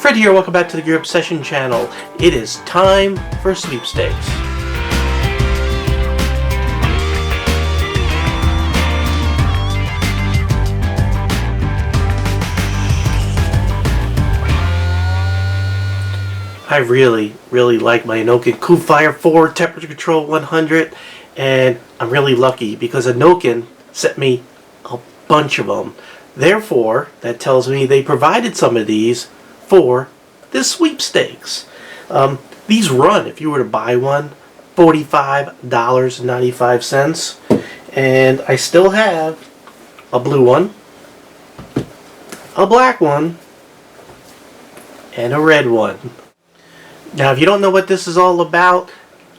Fred here, welcome back to the Gear Obsession channel. It is time for Sweepstakes. I really like my Innokin Coolfire IV Temperature Control 100, and I'm really lucky because Innokin sent me a bunch of them. Therefore, that tells me they provided some of these for this sweepstakes. These run, if you were to buy one, $45.95, and I still have a blue one, a black one, and a red one. Now, if you don't know what this is all about,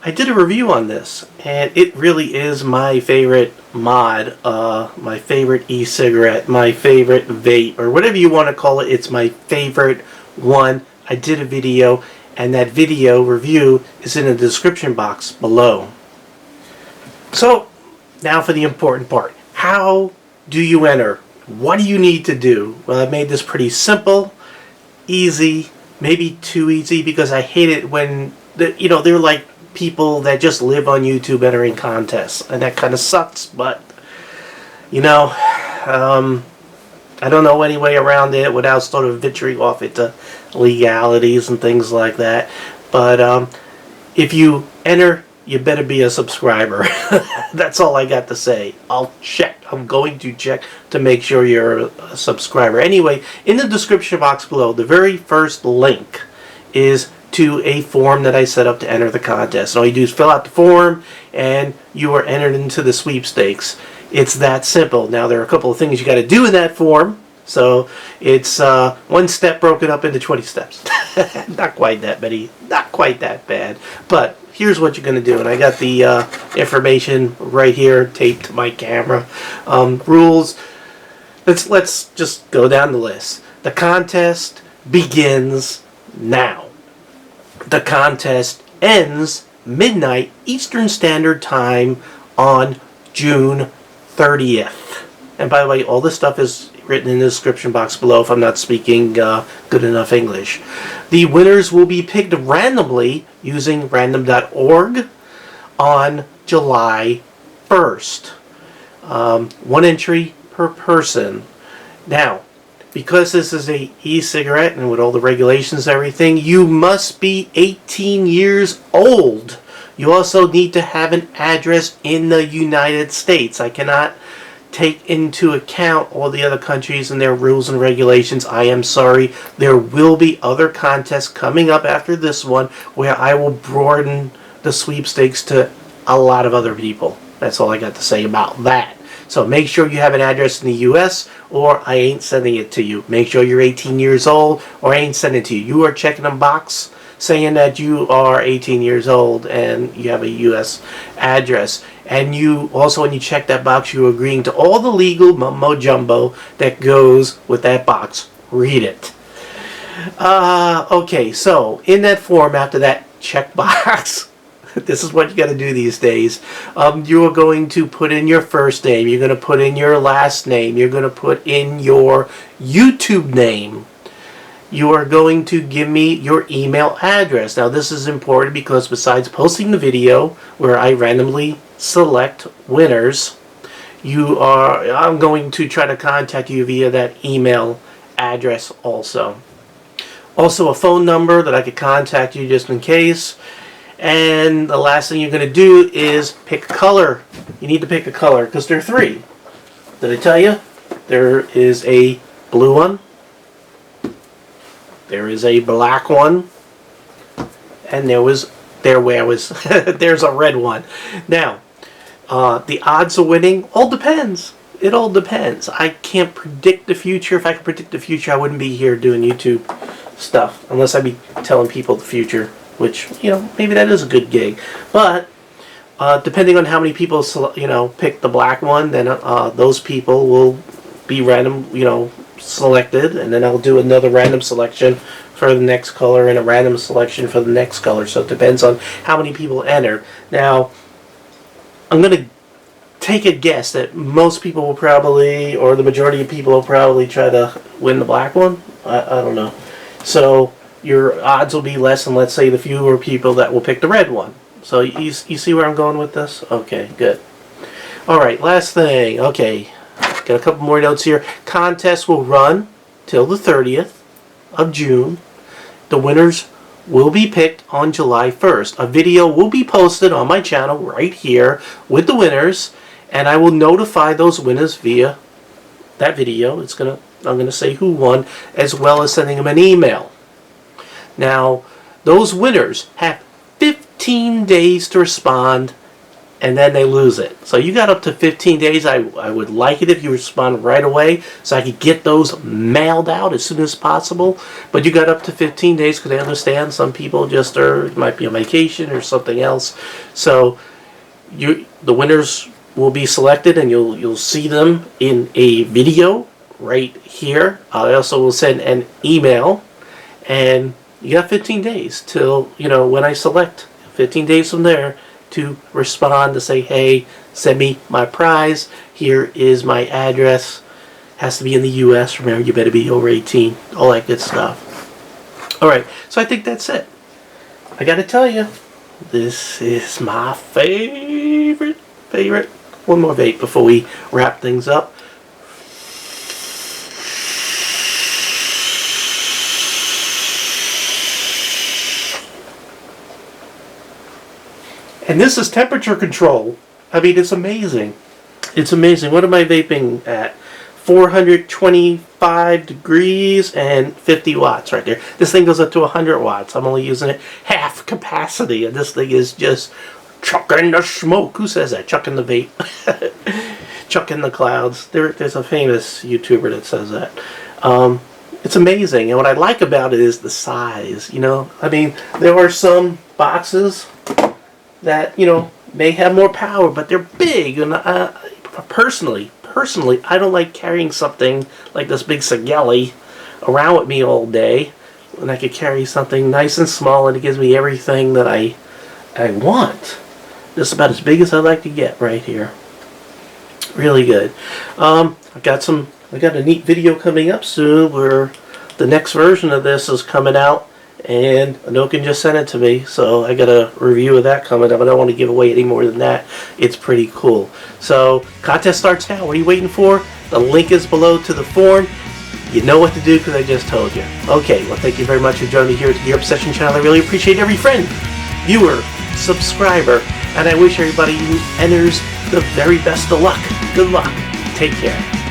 I did a review on this, and it really is my favorite mod, my favorite e-cigarette, my favorite vape, or whatever you want to call it. It's my favorite one. I did a video, and that video review is in the description box below. So, now for the important part. How do you enter? What do you need to do? Well, I've made this pretty simple, easy, maybe too easy, because I hate it when they're like people that just live on YouTube entering contests, and that kind of sucks. But I don't know any way around it without sort of venturing off into legalities and things like that. But if you enter, you better be a subscriber. That's all I got to say. I'll check. I'm going to check to make sure you're a subscriber. Anyway, in the description box below, the very first link is to a form that I set up to enter the contest. And all you do is fill out the form, and you are entered into the sweepstakes. It's that simple. Now, there are a couple of things you got to do in that form. So it's one step broken up into 20 steps. Not quite that many. Not quite that bad. But here's what you're going to do. And I got the information right here taped to my camera. Rules. Let's just go down the list. The contest begins now. The contest ends midnight Eastern Standard Time on June 30th. And by the way, all this stuff is written in the description box below if I'm not speaking good enough English. The winners will be picked randomly using random.org on July 1st. One entry per person. Now, because this is a e-cigarette and with all the regulations and everything, you must be 18 years old. You also need to have an address in the United States. I cannot take into account all the other countries and their rules and regulations. I am sorry. There will be other contests coming up after this one where I will broaden the sweepstakes to a lot of other people. That's all I got to say about that. So make sure you have an address in the U.S. or I ain't sending it to you. Make sure you're 18 years old or I ain't sending it to you. You are checking a box saying that you are 18 years old and you have a U.S. address. And you also, when you check that box, you're agreeing to all the legal mumbo-jumbo that goes with that box. Read it. Okay, so in that form, after that checkbox, this is what you got to do these days. You are going to put in your first name. You're going to put in your last name. You're going to put in your YouTube name. You are going to give me your email address. Now, this is important because besides posting the video where I randomly select winners, I'm going to try to contact you via that email address also. Also, a phone number that I could contact you just in case. And the last thing you're going to do is pick a color. You need to pick a color because there are three. Did I tell you? There is a blue one. There is a black one. And there's a red one. Now, the odds of winning all depends. It all depends. I can't predict the future. If I could predict the future, I wouldn't be here doing YouTube stuff unless I'd be telling people the future. Which, maybe that is a good gig. But, depending on how many people, pick the black one, then those people will be random, selected. And then I'll do another random selection for the next color and a random selection for the next color. So it depends on how many people enter. Now, I'm going to take a guess that most people will probably, or the majority of people will probably try to win the black one. I don't know. So your odds will be less than, let's say, the fewer people that will pick the red one. So you see where I'm going with this? Okay, good. Alright, last thing. Okay, got a couple more notes here. Contest will run till the 30th of June. The winners will be picked on July 1st. A video will be posted on my channel right here with the winners, and I will notify those winners via that video. I'm gonna say who won, as well as sending them an email. Now, those winners have 15 days to respond, and then they lose it. So you got up to 15 days. I would like it if you respond right away so I could get those mailed out as soon as possible. But you got up to 15 days because I understand some people just might be on vacation or something else. So the winners will be selected, and you'll see them in a video right here. I also will send an email, and you got 15 days till, when I select, 15 days from there to respond to say, hey, send me my prize. Here is my address. Has to be in the U.S. Remember, you better be over 18. All that good stuff. All right, so I think that's it. I got to tell you, this is my favorite. One more vape before we wrap things up. And this is temperature control. I mean, it's amazing. It's amazing. What am I vaping at? 425 degrees and 50 watts right there. This thing goes up to 100 watts. I'm only using it half capacity, and this thing is just chucking the smoke. Who says that? Chucking the vape. Chucking the clouds. There's a famous YouTuber that says that. It's amazing. And what I like about it is the size. I mean, there are some boxes that, may have more power, but they're big. And personally, I don't like carrying something like this big Sagelli around with me all day when I could carry something nice and small, and it gives me everything that I want. This is about as big as I like to get right here. Really good. I got a neat video coming up soon where the next version of this is coming out, and Innokin just sent it to me, so I got a review of that coming up. I don't want to give away any more than that. It's pretty cool. So, contest starts now. What are you waiting for? The link is below to the forum. You know what to do because I just told you. Okay, well, thank you very much for joining me here at the Gear Obsession channel. I really appreciate every friend, viewer, subscriber, and I wish everybody who enters the very best of luck. Good luck. Take care.